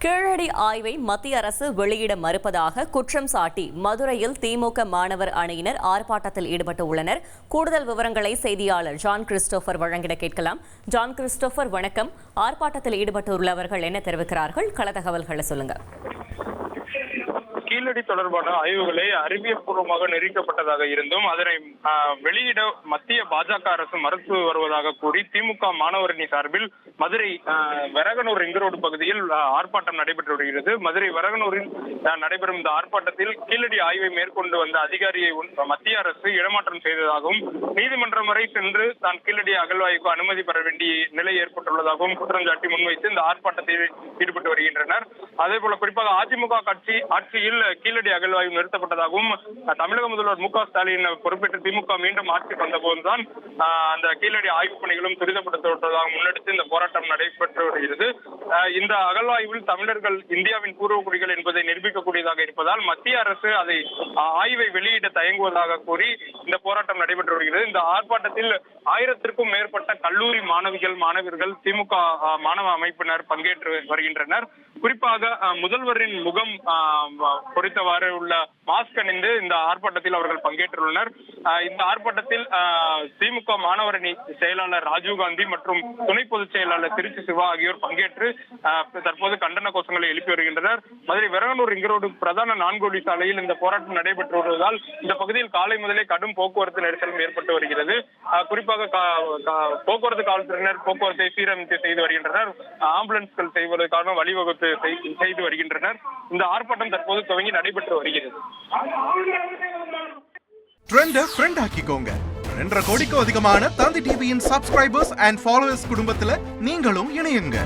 கீழடி ஆய்வை மத்திய அரசு வெளியிட மறுப்பதாக குற்றம் சாட்டி மதுரையில் திமுக மாணவர் அணியினர் ஆர்ப்பாட்டத்தில் ஈடுபட்டு உள்ளனர். கூடுதல் விவரங்களை செய்தியாளர் ஜான் கிறிஸ்டோபர் வழங்கிட கேட்கலாம். ஜான் கிறிஸ்டோபர், வணக்கம். ஆர்ப்பாட்டத்தில் ஈடுபட்டுள்ளவர்கள் என்ன தெரிவிக்கிறார்கள்? கள தகவல்களை சொல்லுங்க. கீழடி தொடர்பான ஆய்வுகளை அறிவியல் பூர்வமாக நிரூபிக்கப்பட்டதாக இருந்தும் அதனை வெளியிட மத்திய பாஜக அரசு மறுத்து வருவதாக கூறி திமுக மாணவர் அணி சார்பில் மதுரை வரகனூர் ரிங் ரோடு பகுதியில் ஆர்ப்பாட்டம் நடைபெற்று வருகிறது. மதுரை வரகனூரில் நடைபெறும் இந்த ஆர்ப்பாட்டத்தில் கீழடி ஆய்வை மேற்கொண்டு வந்த அதிகாரியை மத்திய அரசு இடமாற்றம் செய்ததாகவும் நீதிமன்றம் வரை சென்று தான் கீழடி அகழ்வாய்வுக்கு அனுமதி பெற வேண்டிய நிலை ஏற்பட்டுள்ளதாகவும் குற்றம் சாட்டி முன்வைத்து இந்த ஆர்ப்பாட்டத்தில் ஈடுபட்டு வருகின்றனர். அதே போல குறிப்பாக அதிமுக ஆட்சியில் கீழடி அகழ்வாய்வு நிறுத்தப்பட்டதாகவும் தமிழக முதல்வர் மு க ஸ்டாலின் பொறுப்பேற்று திமுக மீண்டும் ஆட்சிக்கு வந்த போதுதான் அந்த கீழடி ஆய்வு பணிகளும் துரிதப்படுத்தப்பட்டதாக முன்னெடுத்து இந்த போராட்டம் நடைபெற்று வருகிறது. இந்த அகழ்வாய்வில் தமிழர்கள் இந்தியாவின் பூர்வகுடிகள் என்பதை நிரூபிக்கக்கூடியதாக இருப்பதால் மத்திய அரசு அதை ஆய்வை வெளியிட தயங்குவதாக கூறி இந்த போராட்டம் நடைபெற்று வருகிறது. இந்த ஆர்ப்பாட்டத்தில் 1000க்கும் மேற்பட்ட கல்லூரி மாணவர்கள் திமுக மாணவ அமைப்பினர் பங்கேற்று வருகின்றனர். குறிப்பாக முதல்வரின் முகம் பொறித்தவாறு உள்ள மாஸ்க் அணிந்து இந்த ஆர்ப்பாட்டத்தில் அவர்கள் பங்கேற்றுள்ளனர். இந்த ஆர்ப்பாட்டத்தில் திமுக மாணவர் அணி செயலாளர் ராஜீவ்காந்தி மற்றும் துணை பொதுச் செயலாளர் திருச்சி சிவா ஆகியோர் பங்கேற்று தற்போது கண்டன கோஷங்களை எழுப்பி வருகின்றனர். மதுரை வரகனூர் ரிங் ரோடு பிரதான 4 வழி சாலையில் இந்த போராட்டம் நடைபெற்று வருவதால் இந்த பகுதியில் காலை முதலே கடும் போக்குவரத்து நெரிசலும் ஏற்பட்டு வருகிறது. குறிப்பாக போக்குவரத்து காவல்துறையினர் போக்குவரத்தை சீரமைத்து செய்து வருகின்றனர். ஆம்புலன்ஸ்கள் செய்வதற்கான வழிவகுத்து செய்து வருகின்றனர். இந்த ஆர்ப்பாட்டம் தற்போது துவங்கி நடைபெற்று வருகிறது. ட்ரெண்ட ஃப்ரெண்ட் ஆக்கிக்கோங்க. 2.5 கோடிக்கும் அதிகமான தந்தி டிவியின் சப்ஸ்கிரைபர்ஸ் அண்ட் ஃபாலோவர்ஸ் குடும்பத்துல நீங்களும் இணையுங்க.